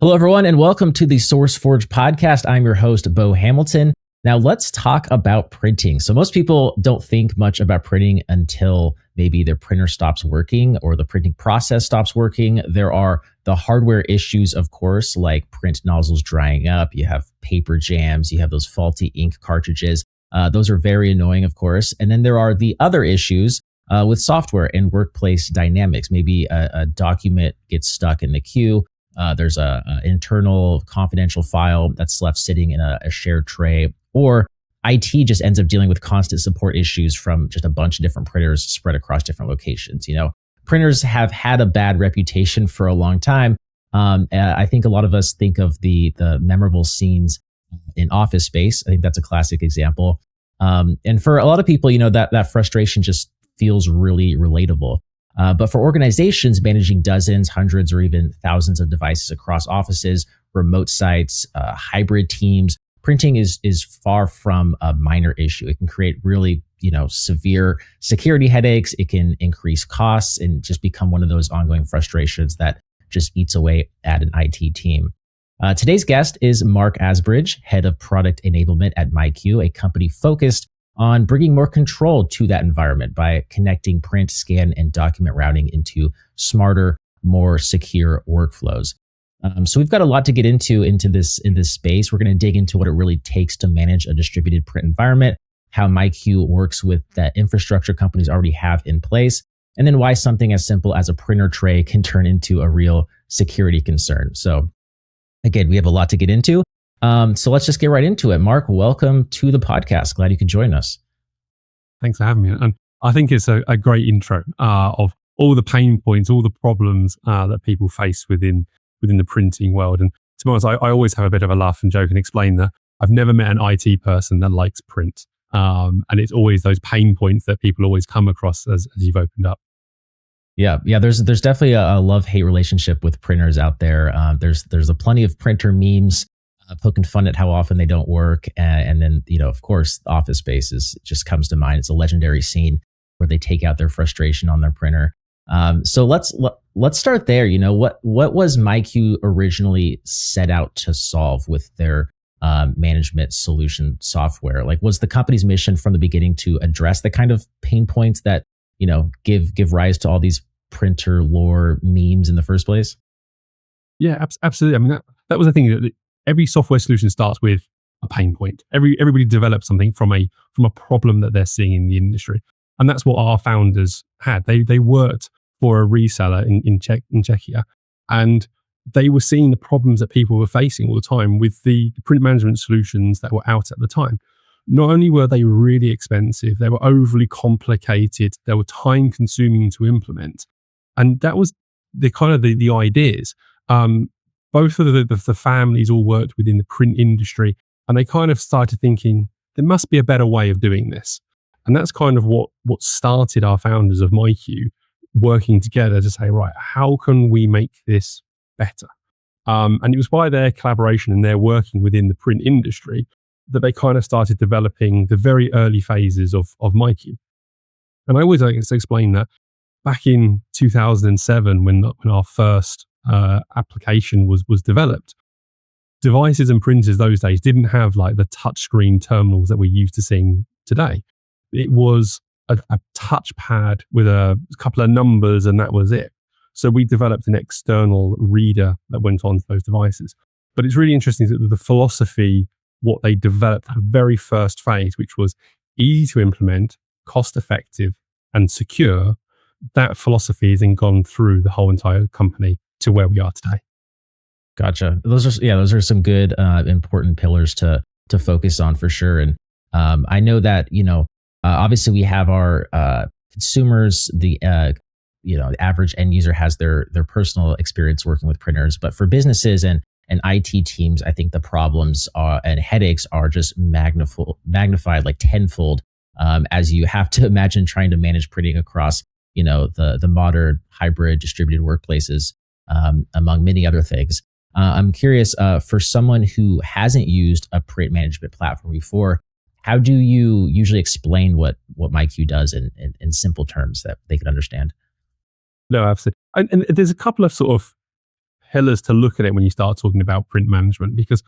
Hello, everyone, and welcome to the SourceForge podcast. I'm your host, Bo Hamilton. Now, let's talk about printing. So most people don't think much about printing until maybe their printer stops working or the printing process stops working. There are the hardware issues, of course, like print nozzles drying up. You have paper jams. You have those faulty ink cartridges. Those are very annoying, of course. And then there are the other issues with software and workplace dynamics. Maybe a document gets stuck in the queue. There's a internal confidential file that's left sitting in a shared tray, or IT just ends up dealing with constant support issues from just a bunch of different printers spread across different locations. You know, printers have had a bad reputation for a long time. I think a lot of us think of the memorable scenes in Office Space. I think that's a classic example. And for a lot of people, you know, that frustration just feels really relatable. But for organizations managing dozens, hundreds, or even thousands of devices across offices, remote sites, hybrid teams, printing is far from a minor issue. It can create really, severe security headaches. It can increase costs and just become one of those ongoing frustrations that just eats away at an IT team. Today's guest is Mark Asbridge, head of Product Enablement at MyQ, a company focused on bringing more control to that environment by connecting print, scan, and document routing into smarter, more secure workflows. So we've got a lot to get into this space. We're going to dig into what it really takes to manage a distributed print environment, how MyQ works with that infrastructure companies already have in place, and then why something as simple as a printer tray can turn into a real security concern. So again, we have a lot to get into. So let's just get right into it. Mark, welcome to the podcast. Glad you could join us. Thanks for having me. And I think it's a great intro of all the pain points, all the problems that people face within the printing world. And to be honest, I always have a bit of a laugh and joke and explain that I've never met an IT person that likes print. And it's always those pain points that people always come across as you've opened up. Yeah. There's definitely a love-hate relationship with printers out there. There's a plenty of printer memes poking fun at how often they don't work. And then, of course, Office Space just comes to mind. It's a legendary scene where they take out their frustration on their printer. So let's start there. What was MyQ originally set out to solve with their management solution software? Like, was the company's mission from the beginning to address the kind of pain points that, give rise to all these printer lore memes in the first place? Yeah, absolutely. I mean, that was the thing that every software solution starts with a pain point. Everybody develops something from a problem that they're seeing in the industry, and that's what our founders had. They worked for a reseller in Czechia, and they were seeing the problems that people were facing all the time with the print management solutions that were out at the time. Not only were they really expensive, they were overly complicated. They were time consuming to implement, and that was the kind of the ideas. Both of the families all worked within the print industry, and they kind of started thinking there must be a better way of doing this. And that's kind of what started our founders of MyQ working together to say, right, how can we make this better? And it was by their collaboration and their working within the print industry that they kind of started developing the very early phases of MyQ. And I always like to explain that back in 2007, when our first application was developed, devices and printers those days didn't have like the touchscreen terminals that we're used to seeing today. It was a touchpad with a couple of numbers, and that was it. So we developed an external reader that went onto those devices. But it's really interesting that the philosophy, what they developed, the very first phase, which was easy to implement, cost effective, and secure, that philosophy has then gone through the whole entire company to where we are today. Gotcha. Those are some good, important pillars to focus on for sure. And I know that, obviously we have our consumers, the average end user has their personal experience working with printers, but for businesses and IT teams, I think the problems and headaches are just magnified like tenfold as you have to imagine trying to manage printing across, the modern hybrid distributed workplaces. Among many other things. I'm curious, for someone who hasn't used a print management platform before, how do you usually explain what MyQ does in simple terms that they can understand? No, absolutely. And there's a couple of sort of pillars to look at it when you start talking about print management, because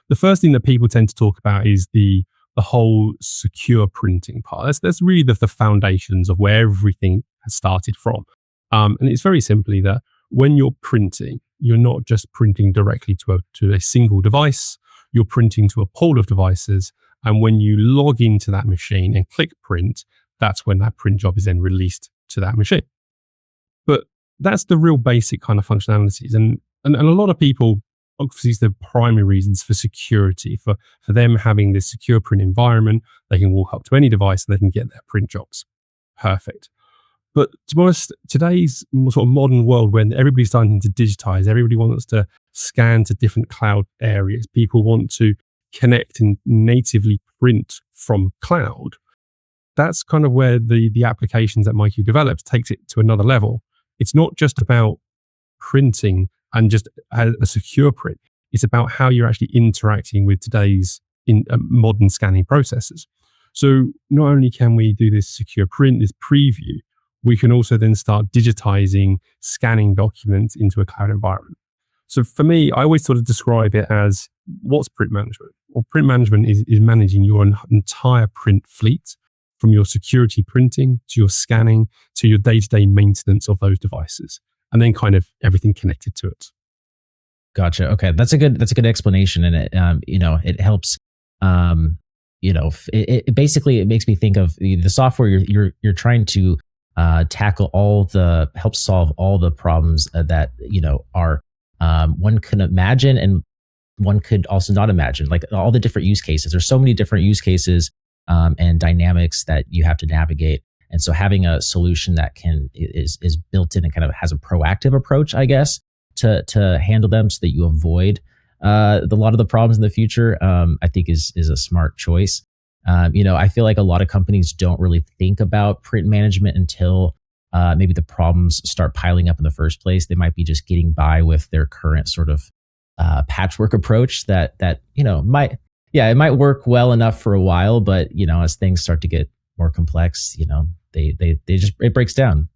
the first thing that people tend to talk about is the whole secure printing part. That's really the foundations of where everything has started from. And it's very simply that when you're printing, you're not just printing directly to a single device, you're printing to a pool of devices. And when you log into that machine and click print, that's when that print job is then released to that machine. But that's the real basic kind of functionalities. And a lot of people, obviously, it's the primary reasons for security, for them having this secure print environment. They can walk up to any device and they can get their print jobs. Perfect. But to be honest, today's sort of modern world, when everybody's starting to digitize, everybody wants to scan to different cloud areas. People want to connect and natively print from cloud. That's kind of where the applications that MyQ develops takes it to another level. It's not just about printing and just a secure print. It's about how you're actually interacting with today's modern scanning processes. So not only can we do this secure print, this preview, we can also then start digitizing scanning documents into a cloud environment. So for me, I always sort of describe it as, what's print management? Well, print management is managing your entire print fleet, from your security printing to your scanning to your day-to-day maintenance of those devices, and then kind of everything connected to it. Gotcha. Okay, that's a good explanation, and it helps. It basically, it makes me think of the software you're trying to tackle help solve all the problems that are one can imagine and one could also not imagine, like all the different use cases. There's so many different use cases and dynamics that you have to navigate. And so having a solution that is built in and kind of has a proactive approach, I guess, to handle them so that you avoid a lot of the problems in the future, I think is a smart choice. I feel like a lot of companies don't really think about print management until maybe the problems start piling up in the first place. They might be just getting by with their current sort of patchwork approach that it might work well enough for a while, but as things start to get more complex, it breaks down.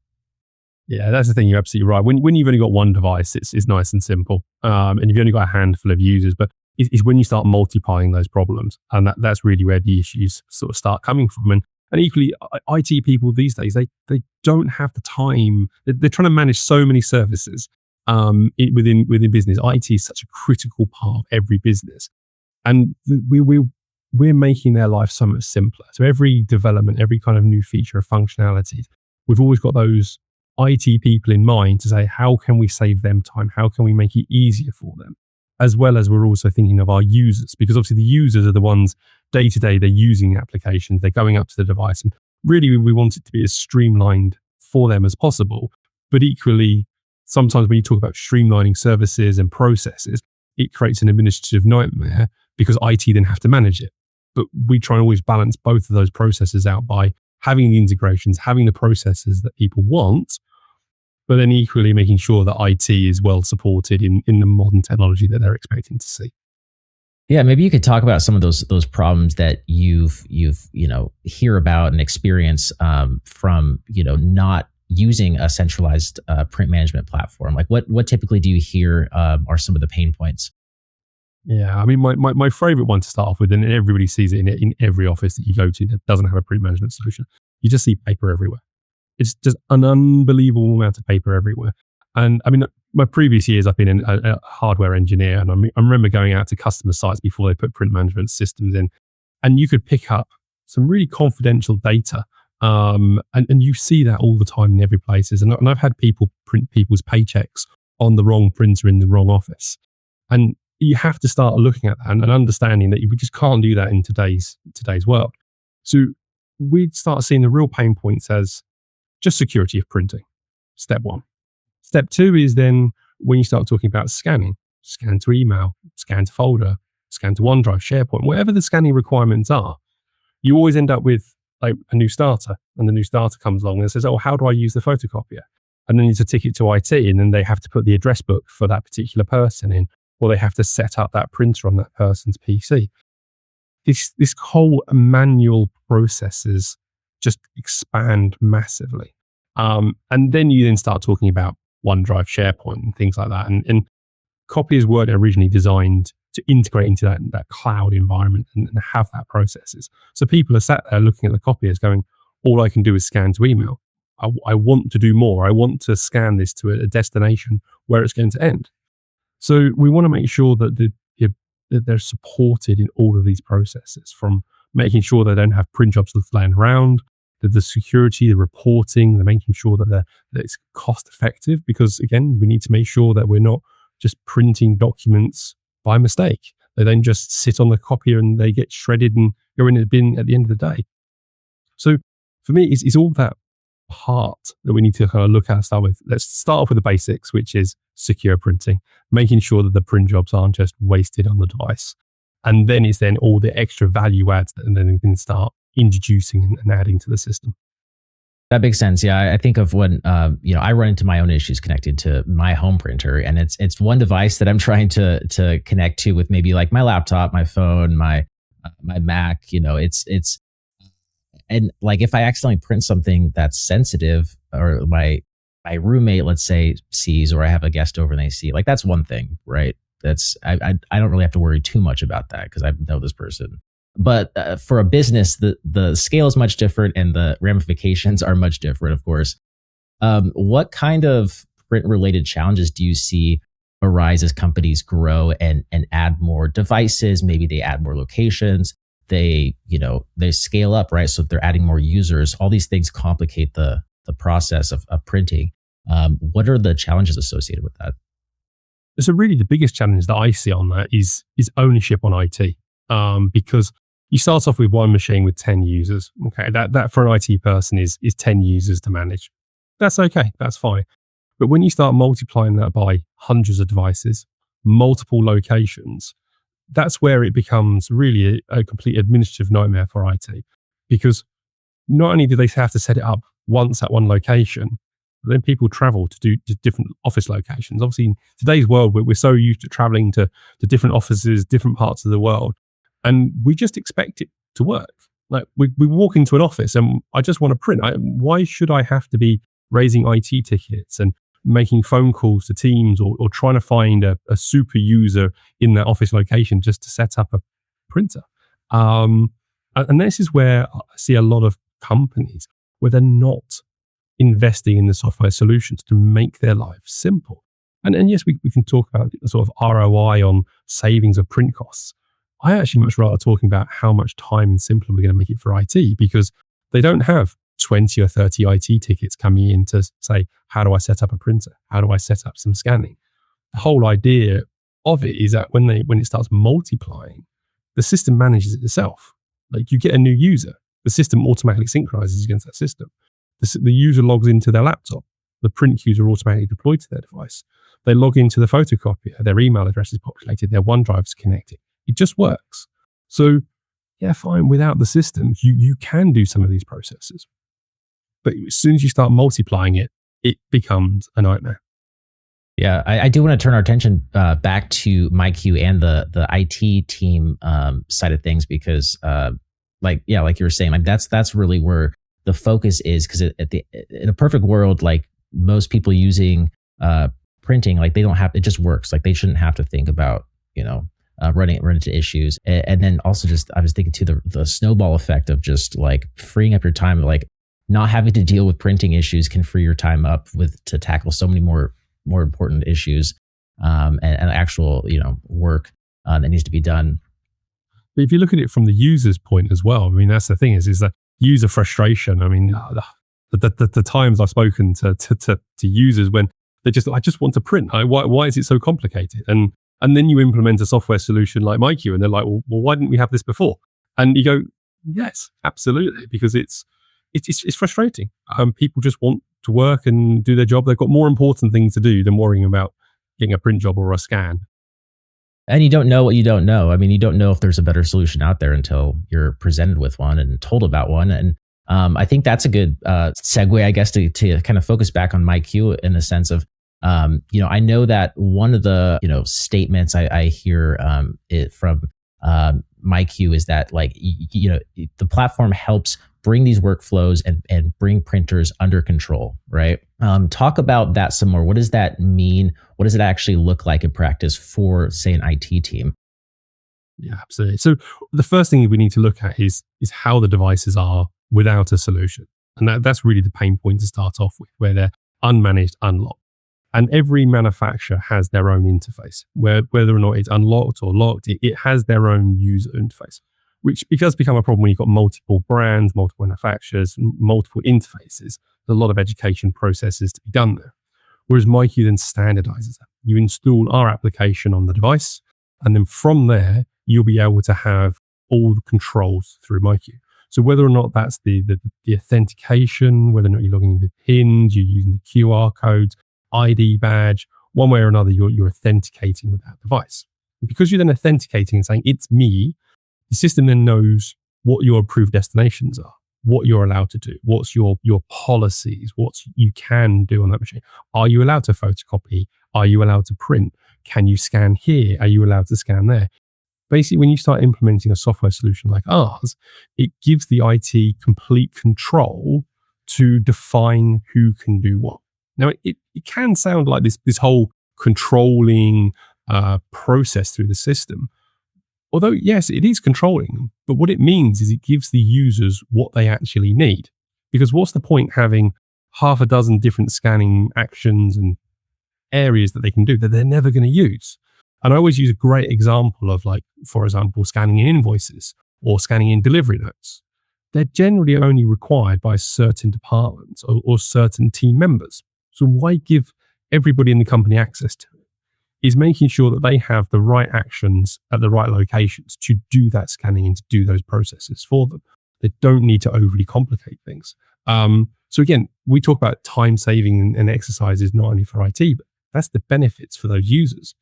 Yeah, that's the thing. You're absolutely right. When you've only got one device, it's nice and simple, and you've only got a handful of users. But it's when you start multiplying those problems, and that's really where the issues sort of start coming from. And equally, IT people these days, they don't have the time. They're trying to manage so many services within business. IT is such a critical part of every business, and we're making their life so much simpler. So every development, every kind of new feature or functionality, we've always got those IT people in mind to say, how can we save them time? How can we make it easier for them? As well as we're also thinking of our users, because obviously the users are the ones day to day, they're using applications, they're going up to the device. And really, we want it to be as streamlined for them as possible. But equally, sometimes when you talk about streamlining services and processes, it creates an administrative nightmare because IT then have to manage it. But we try and always balance both of those processes out by having the integrations, having the processes that people want, but then equally making sure that IT is well supported in the modern technology that they're expecting to see. Yeah, maybe you could talk about some of those problems that you've hear about and experience from not using a centralized print management platform. Like what typically do you hear are some of the pain points? Yeah, I mean, my favorite one to start off with, and everybody sees it in every office that you go to that doesn't have a print management solution, you just see paper everywhere. It's just an unbelievable amount of paper everywhere. And I mean, my previous years, I've been a hardware engineer, and I remember going out to customer sites before they put print management systems in, and you could pick up some really confidential data. And you see that all the time in every places. And I've had people print people's paychecks on the wrong printer in the wrong office. And you have to start looking at that and understanding that we just can't do that in today's world. So we'd start seeing the real pain points as just security of printing. Step one. Step two is then when you start talking about scanning, scan to email, scan to folder, scan to OneDrive, SharePoint, whatever the scanning requirements are, you always end up with like a new starter, and the new starter comes along and says, oh, how do I use the photocopier? And then it's a ticket to IT, and then they have to put the address book for that particular person in, or they have to set up that printer on that person's PC. This whole manual processes just expand massively. And then you then start talking about OneDrive, SharePoint, and things like that. And copiers weren't originally designed to integrate into that cloud environment and have that processes. So people are sat there looking at the copiers going, all I can do is scan to email. I want to do more. I want to scan this to a destination where it's going to end. So we want to make sure that that they're supported in all of these processes, from making sure they don't have print jobs laying around, the security, the reporting, the making sure that it's cost effective, because again, we need to make sure that we're not just printing documents by mistake. They don't just sit on the copier and they get shredded and go in the bin at the end of the day. So for me, it's all that part that we need to kind of look at and start with. Let's start off with the basics, which is secure printing, making sure that the print jobs aren't just wasted on the device. And then it's then all the extra value adds that then we can start introducing and adding to the system. That makes sense. Yeah, I think of when I run into my own issues connected to my home printer, and it's one device that I'm trying to connect to with maybe like my laptop, my phone, my Mac. It's and like if I accidentally print something that's sensitive, or my roommate, let's say, sees, or I have a guest over and they see, like that's one thing, right? That's I don't really have to worry too much about that because I know this person. But for a business, the scale is much different and the ramifications are much different, of course. What kind of print-related challenges do you see arise as companies grow and add more devices? Maybe they add more locations. They scale up, right? So if they're adding more users, all these things complicate the process of printing. What are the challenges associated with that? So really the biggest challenge that I see on that is ownership on IT. Because you start off with one machine with 10 users. Okay, that for an IT person is 10 users to manage. That's okay, that's fine. But when you start multiplying that by hundreds of devices, multiple locations, that's where it becomes really a complete administrative nightmare for IT. Because not only do they have to set it up once at one location, but then people travel to different office locations. Obviously, in today's world, we're so used to traveling to different offices, different parts of the world. And we just expect it to work. Like we walk into an office and I just want to print. Why should I have to be raising IT tickets and making phone calls to teams or trying to find a super user in that office location just to set up a printer? And this is where I see a lot of companies where they're not investing in the software solutions to make their life simple. And yes, we can talk about the sort of ROI on savings of print costs. I actually much rather talking about how much time and simpler we're going to make it for IT, because they don't have 20 or 30 IT tickets coming in to say, how do I set up a printer? How do I set up some scanning? The whole idea of it is that when it starts multiplying, the system manages it itself. Like you get a new user, the system automatically synchronizes against that system. The user logs into their laptop. The print queues are automatically deployed to their device. They log into the photocopier. Their email address is populated. Their OneDrive is connected. It just works. So, yeah, fine. Without the systems, you can do some of these processes. But as soon as you start multiplying it, it becomes a nightmare. Yeah, I do want to turn our attention back to MyQ and the IT team side of things, because, like you were saying, like that's really where the focus is. Because in a perfect world, like most people using printing, like they don't have, it just works. Like they shouldn't have to think about run into issues. And then also just, I was thinking too, the snowball effect of just like freeing up your time, like not having to deal with printing issues can free your time up to tackle so many more important issues and actual work that needs to be done. But if you look at it from the user's point as well, I mean, that's the thing is that user frustration. I mean, the times I've spoken to users when I just want to print. Why is it so complicated? And then you implement a software solution like MyQ, and they're like, well, why didn't we have this before? And you go, yes, absolutely, because it's frustrating. People just want to work and do their job. They've got more important things to do than worrying about getting a print job or a scan. And you don't know what you don't know. I mean, you don't know if there's a better solution out there until you're presented with one and told about one. And I think that's a good segue, I guess, to kind of focus back on MyQ in the sense of, I know that one of the statements I hear it from MyQ is that, like, the platform helps bring these workflows and bring printers under control, right? Talk about that some more. What does that mean? What does it actually look like in practice for, say, an IT team? Yeah, absolutely. So the first thing we need to look at is how the devices are without a solution. And that's really the pain point to start off with, where they're unmanaged, unlocked. And every manufacturer has their own interface, whether or not it's unlocked or locked, it has their own user interface, which does become a problem when you've got multiple brands, multiple manufacturers, multiple interfaces. There's a lot of education processes to be done there. Whereas MyQ then standardizes that. You install our application on the device, and then from there, you'll be able to have all the controls through MyQ. So whether or not that's the authentication, whether or not you're logging in with pins, you're using the QR codes, ID badge, one way or another, you're authenticating with that device. And because you're then authenticating and saying, it's me, the system then knows what your approved destinations are, what you're allowed to do, what's your policies, what you can do on that machine. Are you allowed to photocopy? Are you allowed to print? Can you scan here? Are you allowed to scan there? Basically, when you start implementing a software solution like ours, it gives the IT complete control to define who can do what. Now, it can sound like this whole controlling process through the system. Although, yes, it is controlling, but what it means is it gives the users what they actually need. Because what's the point having half a dozen different scanning actions and areas that they can do that they're never going to use? And I always use a great example of, like, for example, scanning in invoices or scanning in delivery notes. They're generally only required by certain departments or certain team members. So why give everybody in the company access to it? Is making sure that they have the right actions at the right locations to do that scanning and to do those processes for them. They don't need to overly complicate things. So again, we talk about time saving and exercises not only for IT, but that's the benefits for those users.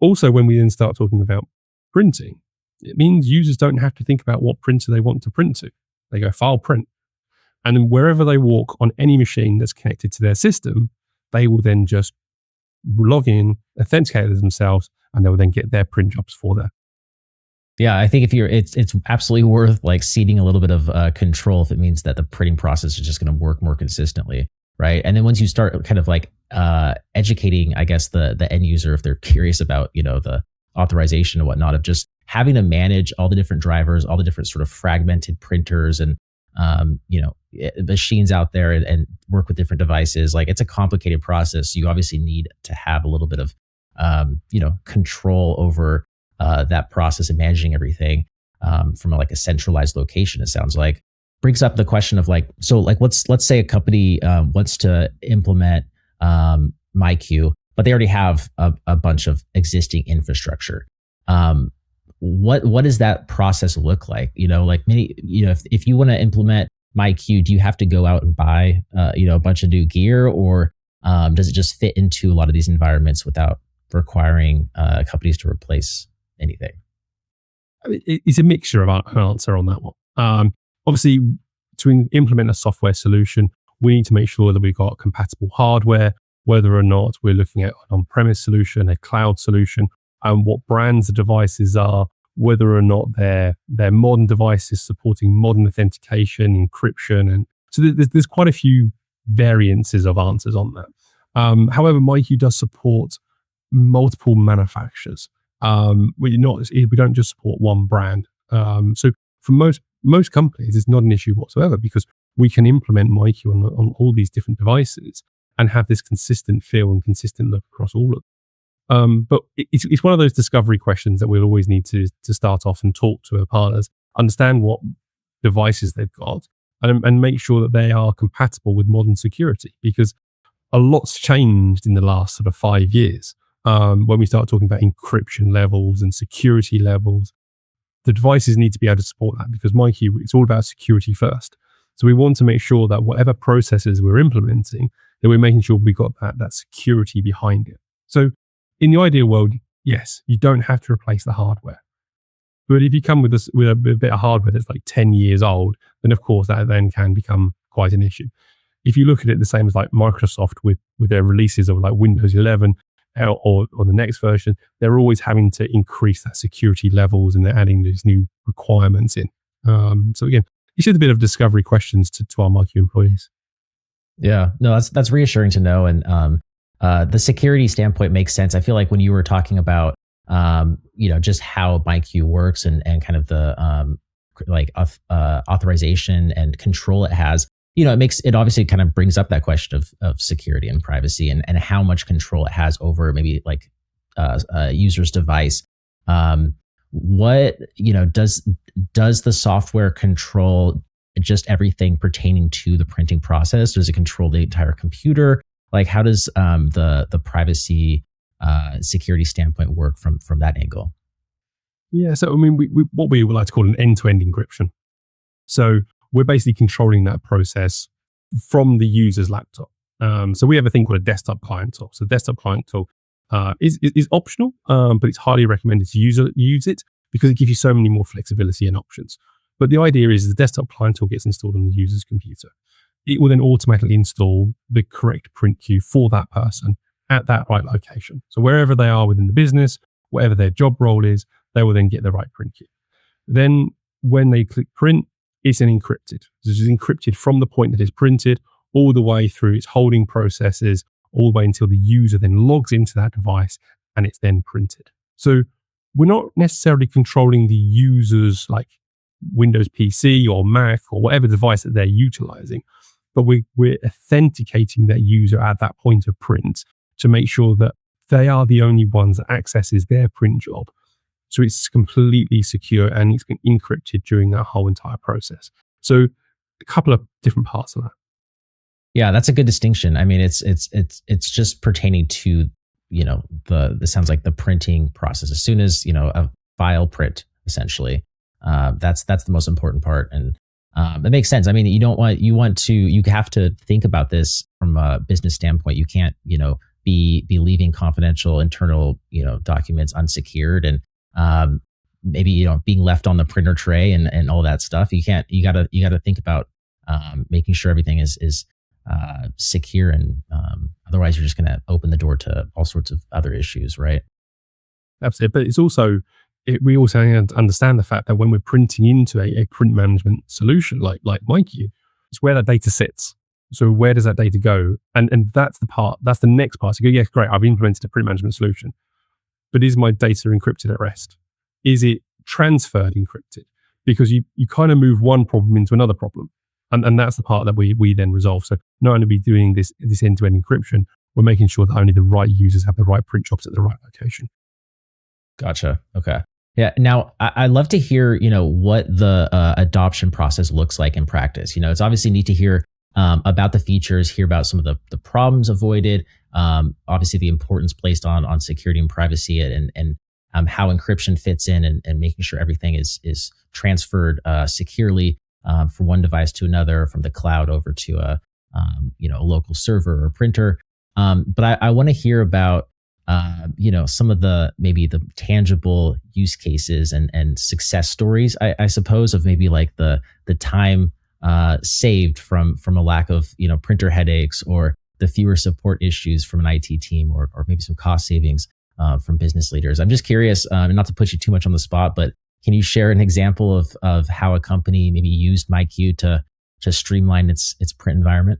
Also, when we then start talking about printing, it means users don't have to think about what printer they want to print to. They go file print. And then wherever they walk on any machine that's connected to their system, they will then just log in, authenticate themselves, and they will then get their print jobs for that. Yeah, I think it's absolutely worth like ceding a little bit of control if it means that the printing process is just going to work more consistently, right? And then once you start kind of like educating, I guess the end user, if they're curious about the authorization and whatnot, of just having to manage all the different drivers, all the different sort of fragmented printers and machines out there and work with different devices. Like, it's a complicated process. You obviously need to have a little bit of control over that process and managing everything from like a centralized location. It sounds like brings up the question of let's say a company wants to implement MyQ, but they already have a bunch of existing infrastructure. What does that process look like? If you want to implement MyQ, do you have to go out and buy a bunch of new gear, or does it just fit into a lot of these environments without requiring companies to replace anything? It's a mixture of an answer on that one. Obviously, to implement a software solution, we need to make sure that we've got compatible hardware, whether or not we're looking at an on-premise solution, a cloud solution, and what brands the devices are, whether or not they're modern devices supporting modern authentication, encryption. And so there's quite a few variances of answers on that. However, MyQ does support multiple manufacturers. We don't just support one brand. So for most companies, it's not an issue whatsoever, because we can implement MyQ on all these different devices and have this consistent feel and consistent look across all of them. But it's one of those discovery questions that we'll always need to start off and talk to our partners, understand what devices they've got, and make sure that they are compatible with modern security, because a lot's changed in the last sort of 5 years. When we start talking about encryption levels and security levels, the devices need to be able to support that, because MyQ, it's all about security first. So we want to make sure that whatever processes we're implementing, that we're making sure we've got that security behind it. So in the ideal world, yes, you don't have to replace the hardware. But if you come with a bit of hardware that's like 10 years old, then of course that then can become quite an issue. If you look at it the same as like Microsoft with their releases of like Windows 11 or the next version, they're always having to increase that security levels, and they're adding these new requirements in. So again, it's just a bit of discovery questions to our MyQ employees. Yeah, no, that's reassuring to know. And the security standpoint makes sense. I feel like when you were talking about, just how MyQ works and kind of the authorization and control it has, it obviously kind of brings up that question of security and privacy and how much control it has over maybe like a user's device. What does the software control just everything pertaining to the printing process? Does it control the entire computer? Like, how does the privacy security standpoint work from that angle? Yeah, so I mean, we what we would like to call an end-to-end encryption. So we're basically controlling that process from the user's laptop. So we have a thing called a desktop client tool. So desktop client tool is optional, but it's highly recommended to use it because it gives you so many more flexibility and options. But the idea is the desktop client tool gets installed on the user's computer. It will then automatically install the correct print queue for that person at that right location. So wherever they are within the business, whatever their job role is, they will then get the right print queue. Then when they click print, it's then encrypted. So it's encrypted from the point that it's printed all the way through its holding processes, all the way until the user then logs into that device and it's then printed. So we're not necessarily controlling the user's like Windows PC or Mac or whatever device that they're utilizing, but we're authenticating that user at that point of print to make sure that they are the only ones that accesses their print job. So it's completely secure and it's encrypted during that whole entire process. So a couple of different parts of that. Yeah, that's a good distinction. I mean, it's just pertaining to, it sounds like the printing process. As soon as, a file print, essentially, that's the most important part. And it makes sense. I mean, you have to think about this from a business standpoint. You can't, be leaving confidential internal, documents unsecured and maybe, being left on the printer tray and all that stuff. You gotta think about making sure everything is secure, and otherwise you're just going to open the door to all sorts of other issues, right? Absolutely. But it's also, we also understand the fact that when we're printing into a print management solution like MyQ, it's where that data sits. So where does that data go? And that's the next part. So you go, yes, great, I've implemented a print management solution, but is my data encrypted at rest? Is it transferred encrypted? Because you kind of move one problem into another problem. And that's the part that we then resolve. So not only are we doing this end-to-end encryption, we're making sure that only the right users have the right print jobs at the right location. Gotcha. Okay. Yeah. Now, I'd love to hear, what the adoption process looks like in practice. It's obviously neat to hear about the features, hear about some of the problems avoided, obviously the importance placed on security and privacy, and how encryption fits in and making sure everything is transferred securely from one device to another, from the cloud over to a local server or printer. But I want to hear about some of maybe the tangible use cases and success stories, I suppose, of maybe like the time saved from a lack of printer headaches, or the fewer support issues from an IT team, or maybe some cost savings from business leaders. I'm just curious, not to put you too much on the spot, but can you share an example of how a company maybe used MyQ to streamline its print environment?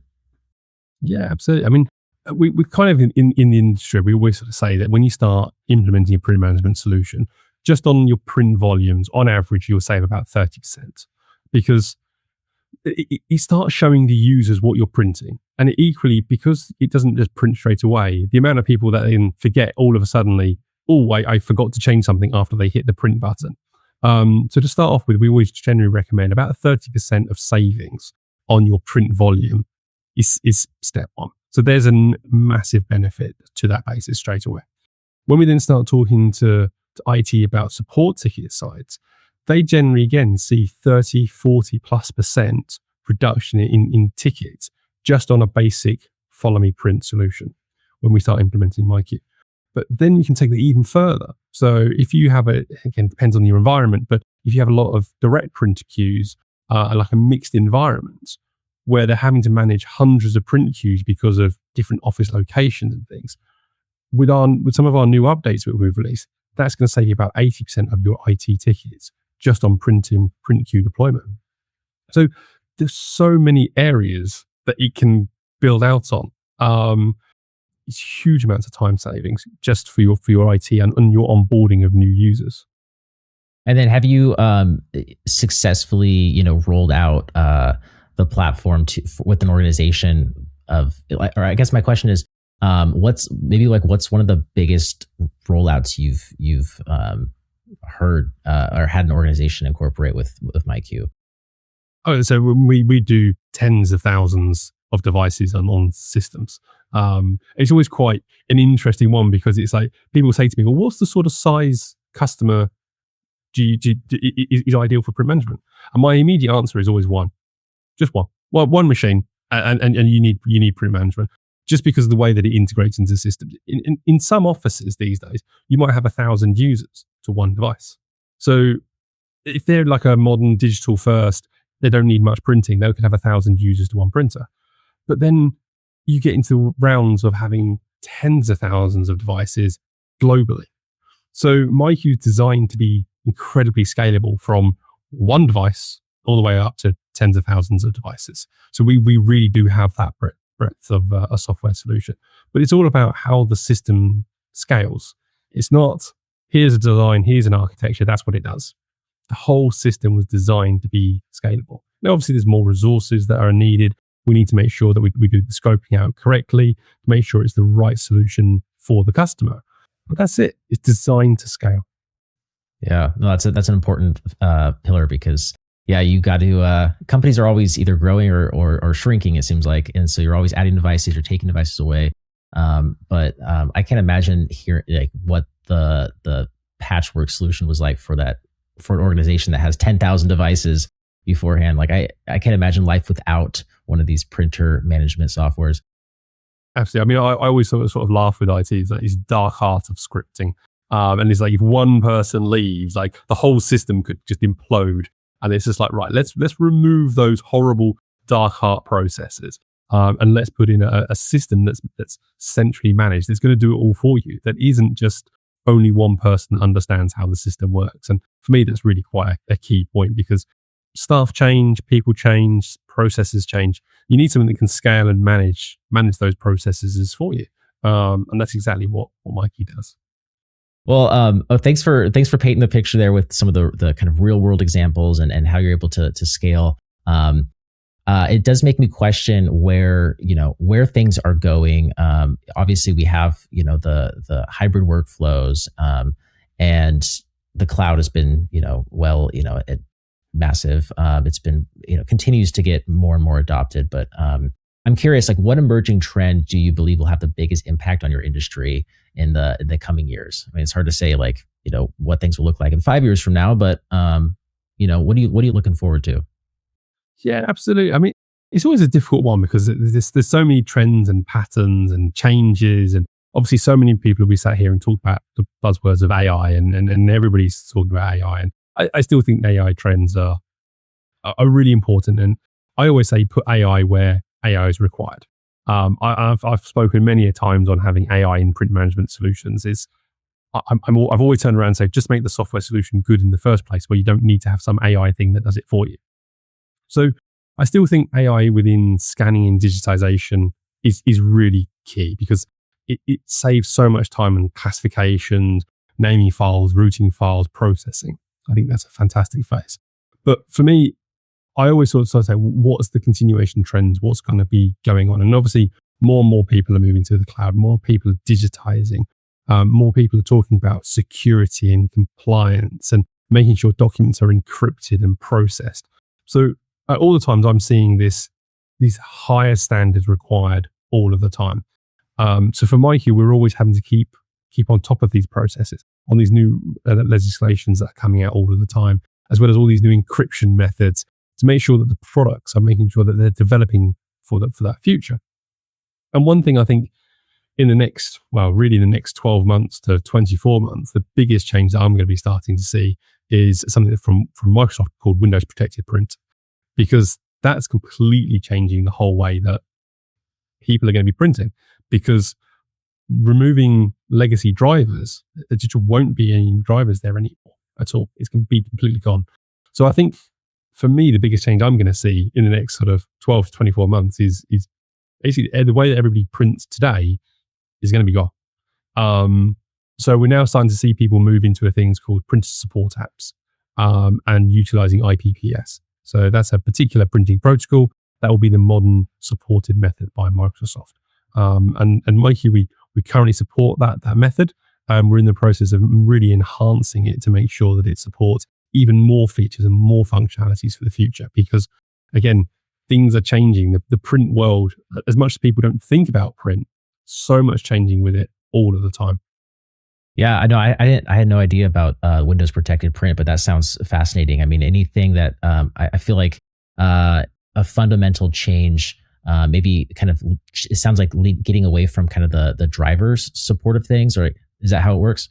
Yeah, absolutely. I mean, we kind of in the industry, we always sort of say that when you start implementing a print management solution, just on your print volumes, on average, you'll save about 30%, because it starts showing the users what you're printing. And equally, because it doesn't just print straight away, the amount of people that then forget all of a sudden, I forgot to change something after they hit the print button. So to start off with, we always generally recommend about 30% of savings on your print volume is step one. So there's a massive benefit to that basis straight away. When we then start talking to IT about support ticket sites, they generally, again, see 30, 40+% reduction in tickets just on a basic follow me print solution when we start implementing MyQ. But then you can take that even further. So if you have again, depends on your environment, but if you have a lot of direct print queues, like a mixed environment, where they're having to manage hundreds of print queues because of different office locations and things, with some of our new updates that we've released, that's going to save you about 80% of your IT tickets just on print queue deployment. So there's so many areas that it can build out on. It's huge amounts of time savings just for your IT and your onboarding of new users. And then have you successfully, rolled out the platform with an organization of, or I guess my question is, what's one of the biggest rollouts you've heard or had an organization incorporate with MyQ? Oh, so we do tens of thousands of devices on systems. It's always quite an interesting one because it's like people say to me, well, what's the sort of size customer is ideal for print management? And my immediate answer is always one, just one. Well, one machine, and you need print management just because of the way that it integrates into the system. In some offices these days, you might have 1,000 users to one device. So if they're like a modern digital first, they don't need much printing. They can have 1,000 users to one printer. But then you get into rounds of having tens of thousands of devices globally. So MyQ is designed to be incredibly scalable from one device all the way up to tens of thousands of devices. So we really do have that breadth of a software solution. But it's all about how the system scales. It's not, here's a design, here's an architecture, that's what it does. The whole system was designed to be scalable. Now, obviously, there's more resources that are needed. We need to make sure that we do the scoping out correctly, to make sure it's the right solution for the customer. But that's it. It's designed to scale. Yeah, no, that's an important pillar because you got to. Companies are always either growing or shrinking. It seems like, and so you're always adding devices, you're taking devices away. But I can't imagine here like what the patchwork solution was like for an organization that has 10,000 devices beforehand. Like I can't imagine life without one of these printer management softwares. Absolutely. I mean, I always sort of laugh with IT. It's like this dark art of scripting. And it's like if one person leaves, like the whole system could just implode. And it's just like, right, let's remove those horrible dark art processes. And let's put in a system that's centrally managed. It's going to do it all for you. That isn't just only one person understands how the system works. And for me, that's really quite a key point because staff change, people change, processes change. You need something that can scale and manage those processes for you. And that's exactly what MyQ does. Well, thanks for painting the picture there with some of the kind of real world examples and how you're able to scale. It does make me question where things are going. Obviously, we have the hybrid workflows, and the cloud has been massive. It's been continues to get more and more adopted. But I'm curious, like, what emerging trend do you believe will have the biggest impact on your industry in the coming years? I mean, it's hard to say what things will look like in 5 years from now, but what are you looking forward to? Yeah, absolutely. I mean, it's always a difficult one because there's so many trends and patterns and changes, and obviously so many people will be sat here and talk about the buzzwords of AI, and everybody's talking about AI. And I still think AI trends are really important. And I always say put AI where AI is required. I've spoken many a times on having AI in print management solutions. I've always turned around and said, just make the software solution good in the first place, where you don't need to have some AI thing that does it for you. So I still think AI within scanning and digitization is really key because it saves so much time in classifications, naming files, routing files, processing. I think that's a fantastic phase. But for me, I always sort of say, what's the continuation trends? What's going to be going on? And obviously, more and more people are moving to the cloud. More people are digitizing. More people are talking about security and compliance and making sure documents are encrypted and processed. So all the times I'm seeing these higher standards required all of the time. So for MyQ, we're always having to keep on top of these processes, on these new legislations that are coming out all of the time, as well as all these new encryption methods to make sure that the products are making sure that they're developing for that future. And one thing I think in the next 12 months to 24 months, the biggest change that I'm going to be starting to see is something from Microsoft called Windows Protected Print, because that's completely changing the whole way that people are going to be printing, because removing legacy drivers, there just won't be any drivers there anymore at all. It's going to be completely gone. So I think for me, the biggest change I'm going to see in the next sort of 12 to 24 months is basically the way that everybody prints today is going to be gone. So we're now starting to see people move into things called printer support apps, and utilizing IPPS. So that's a particular printing protocol that will be the modern supported method by Microsoft. And Mikey, we currently support that method. We're in the process of really enhancing it to make sure that it supports even more features and more functionalities for the future. Because again, things are changing. The print world, as much as people don't think about print, so much changing with it all of the time. Yeah, I know. I had no idea about Windows protected print, but that sounds fascinating. I mean, anything that I feel like a fundamental change, maybe kind of, it sounds like getting away from kind of the drivers support of things, or is that how it works?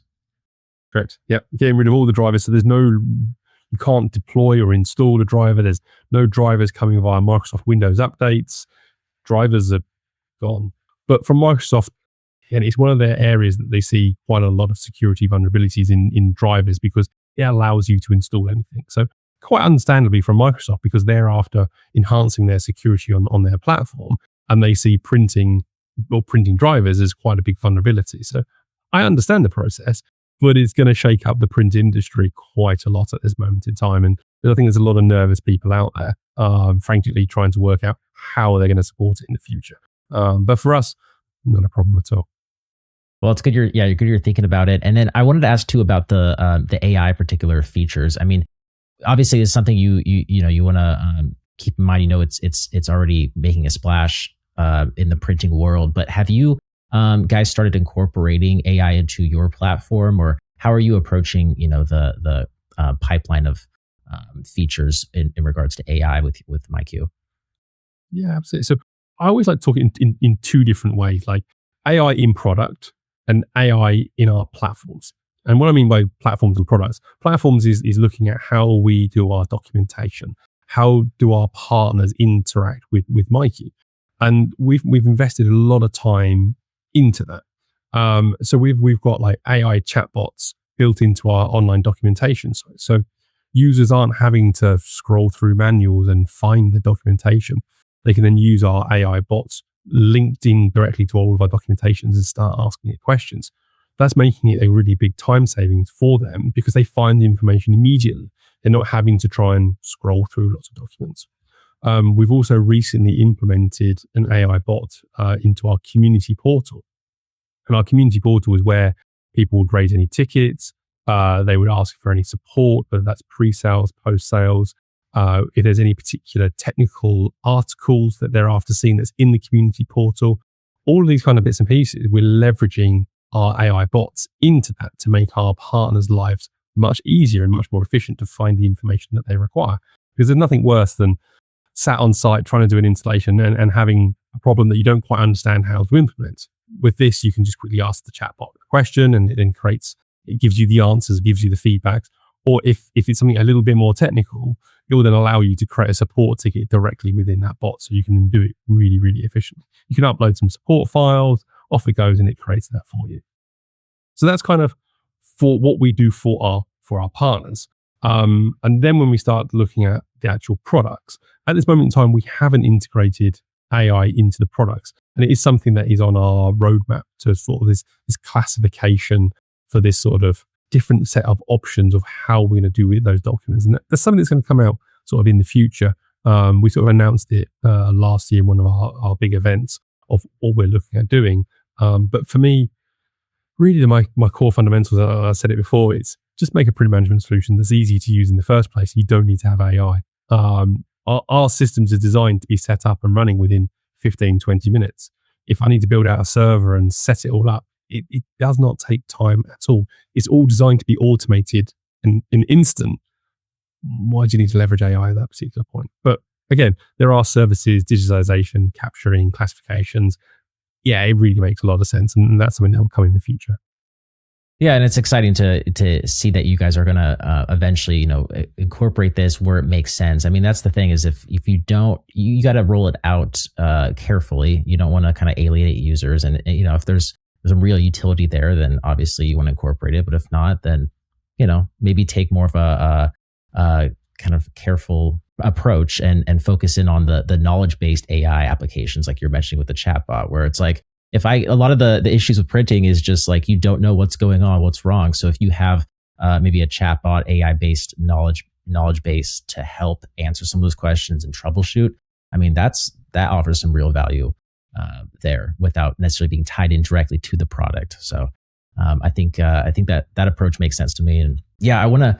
Correct. Yeah, getting rid of all the drivers. So you can't deploy or install a driver. There's no drivers coming via Microsoft Windows updates. Drivers are gone. But from Microsoft, and it's one of their areas that they see quite a lot of security vulnerabilities in drivers, because it allows you to install anything. So quite understandably from Microsoft, because they're after enhancing their security on their platform, and they see printing drivers as quite a big vulnerability. So I understand the process, but it's going to shake up the print industry quite a lot at this moment in time. And I think there's a lot of nervous people out there, frankly, trying to work out how they're going to support it in the future. But for us, not a problem at all. Well, it's good you're thinking about it. And then I wanted to ask too about the AI particular features. I mean, obviously it's something you want to keep in mind. You know, it's already making a splash in the printing world. But have you guys started incorporating AI into your platform, or how are you approaching the pipeline of features in regards to AI with MyQ? Yeah, absolutely. So I always like talking in two different ways, like AI in product and AI in our platforms. And what I mean by platforms and platforms is looking at how we do our documentation. How do our partners interact with Mikey? And we've invested a lot of time into that. So we've got like AI chatbots built into our online documentation site. So users aren't having to scroll through manuals and find the documentation. They can then use our AI bots linked in directly to all of our documentations and start asking it questions. That's making it a really big time savings for them, because they find the information immediately. They're not having to try and scroll through lots of documents. We've also recently implemented an AI bot into our community portal. And our community portal is where people would raise any tickets. They would ask for any support, whether that's pre-sales, post-sales. If there's any particular technical articles that they're after seeing that's in the community portal, all of these kind of bits and pieces, we're leveraging our AI bots into that to make our partners' lives much easier and much more efficient to find the information that they require. Because there's nothing worse than sat on site trying to do an installation and having a problem that you don't quite understand how to implement. With this, you can just quickly ask the chatbot a question, and it then gives you the answers, gives you the feedback. Or if it's something a little bit more technical, it will then allow you to create a support ticket directly within that bot, so you can do it really, really efficiently. You can upload some support files, off it goes, and it creates that for you. So that's kind of for what we do for our partners. And then when we start looking at the actual products, at this moment in time, we haven't integrated AI into the products. And it is something that is on our roadmap to sort of this classification for this sort of different set of options of how we're going to do with those documents. And that's something that's going to come out sort of in the future. We sort of announced it last year in one of our big events of what we're looking at doing. But for me, really my core fundamentals, I said it before, it's just make a print management solution that's easy to use in the first place. You don't need to have AI. Our systems are designed to be set up and running within 15, 20 minutes. If I need to build out a server and set it all up, it does not take time at all. It's all designed to be automated and in instant. Why do you need to leverage AI at that particular point? But again, there are services, digitalization, capturing, classifications. Yeah, it really makes a lot of sense. And that's something that will come in the future. Yeah, and it's exciting to see that you guys are going to eventually, incorporate this where it makes sense. I mean, that's the thing is if you don't, you got to roll it out carefully. You don't want to kind of alienate users, and if there's some real utility there, then obviously you want to incorporate it. But if not, then maybe take more of a kind of careful approach and focus in on the knowledge-based AI applications like you're mentioning with the chatbot, where it's like, a lot of the issues with printing is just like, you don't know what's going on, what's wrong. So if you have maybe a chatbot AI-based knowledge base to help answer some of those questions and troubleshoot, I mean, that offers some real value there without necessarily being tied in directly to the product. So I think that approach makes sense to me. And yeah, I want to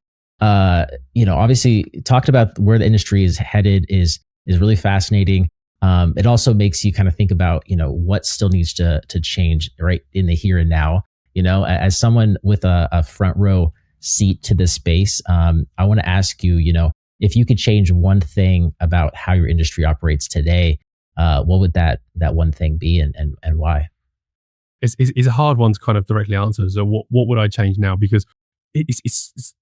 obviously talked about where the industry is headed is really fascinating. It also makes you kind of think about, what still needs to change right in the here and now. As someone with a front row seat to this space, I want to ask you, if you could change one thing about how your industry operates today, what would that one thing be, and why? It's a hard one to kind of directly answer. So what would I change now? Because it's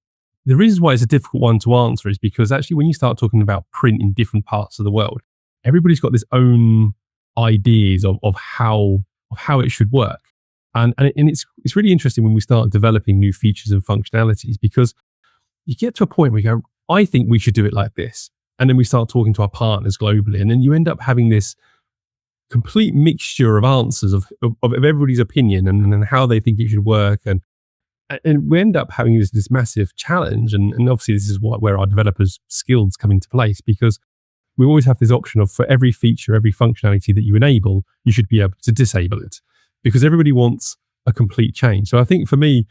the reasons why it's a difficult one to answer is because actually when you start talking about print in different parts of the world, everybody's got this own ideas of how it should work. And it's really interesting when we start developing new features and functionalities, because you get to a point where you go, I think we should do it like this. And then we start talking to our partners globally. And then you end up having this complete mixture of answers of everybody's opinion and how they think it should work. And we end up having this massive challenge. And obviously this is where our developers' skills come into place, because we always have this option of, for every feature, every functionality that you enable, you should be able to disable it, because everybody wants a complete change. So I think for me,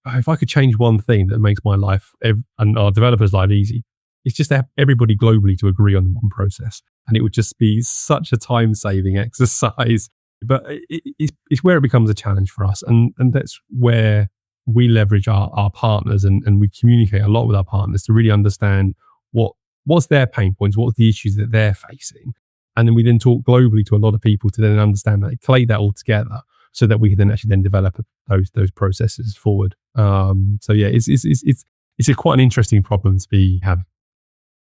if I could change one thing that makes my life and our developers' life easy, it's just to have everybody globally to agree on one process. And it would just be such a time-saving exercise. But it's where it becomes a challenge for us. And that's where we leverage our partners and we communicate a lot with our partners to really understand what's their pain points, what's the issues that they're facing. And then we then talk globally to a lot of people to then understand that, collate that all together so that we can then actually develop those processes forward. So yeah, it's quite an interesting problem to be having.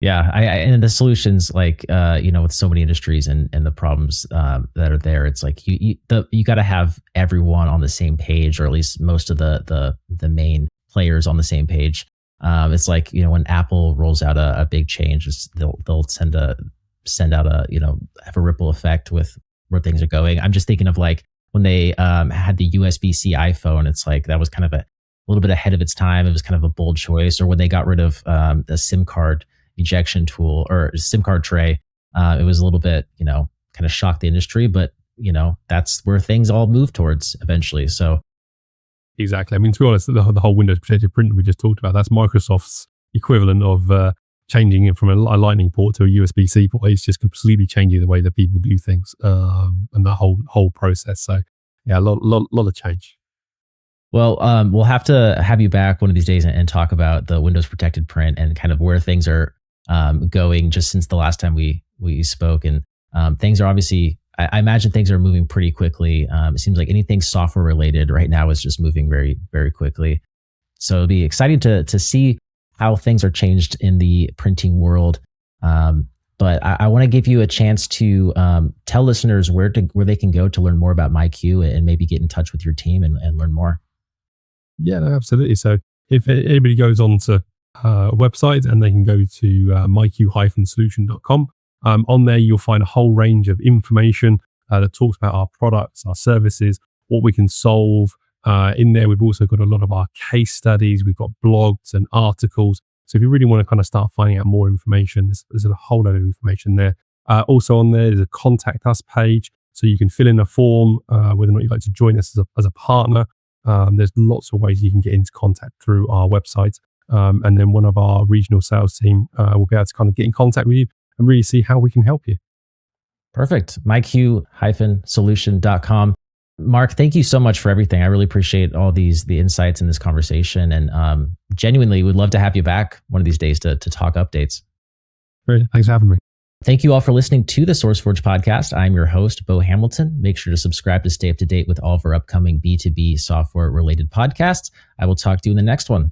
Yeah, and the solutions, like with so many industries and the problems that are there, it's like you got to have everyone on the same page, or at least most of the main players on the same page. It's like, when Apple rolls out a big change, they'll send out have a ripple effect with where things are going. I'm just thinking of like when they had the USB-C iPhone. It's like that was kind of a little bit ahead of its time. It was kind of a bold choice. Or when they got rid of the SIM card ejection tool or SIM card tray, it was a little bit, kind of shocked the industry, but that's where things all move towards eventually. So exactly. I mean, to be honest, the whole Windows protected print we just talked about, that's Microsoft's equivalent of changing it from a Lightning port to a USB-C port. It's just completely changing the way that people do things, and the whole process. So yeah, a lot of change. Well, we'll have to have you back one of these days and talk about the Windows protected print and kind of where things are going just since the last time we spoke. And things are obviously, I imagine things are moving pretty quickly. It seems like anything software related right now is just moving very, very quickly. So it'll be exciting to see how things are changed in the printing world. But I want to give you a chance to tell listeners where they can go to learn more about MyQ and maybe get in touch with your team and learn more. Yeah, no, absolutely. So if anybody goes on to a website and they can go to myq-solution.com, on there you'll find a whole range of information that talks about our products, our services, what we can solve. In there, we've also got a lot of our case studies. We've got blogs and articles. So if you really want to kind of start finding out more information, there's a whole lot of information there. Also on there is a contact us page. So you can fill in a form, whether or not you'd like to join us as a partner. There's lots of ways you can get into contact through our website. And then one of our regional sales team will be able to kind of get in contact with you and really see how we can help you. Perfect. myq-solution.com. Mark, thank you so much for everything. I really appreciate all the insights in this conversation, and genuinely would love to have you back one of these days to talk updates. Great. Thanks for having me. Thank you all for listening to the SourceForge podcast. I'm your host, Bo Hamilton. Make sure to subscribe to stay up to date with all of our upcoming B2B software related podcasts. I will talk to you in the next one.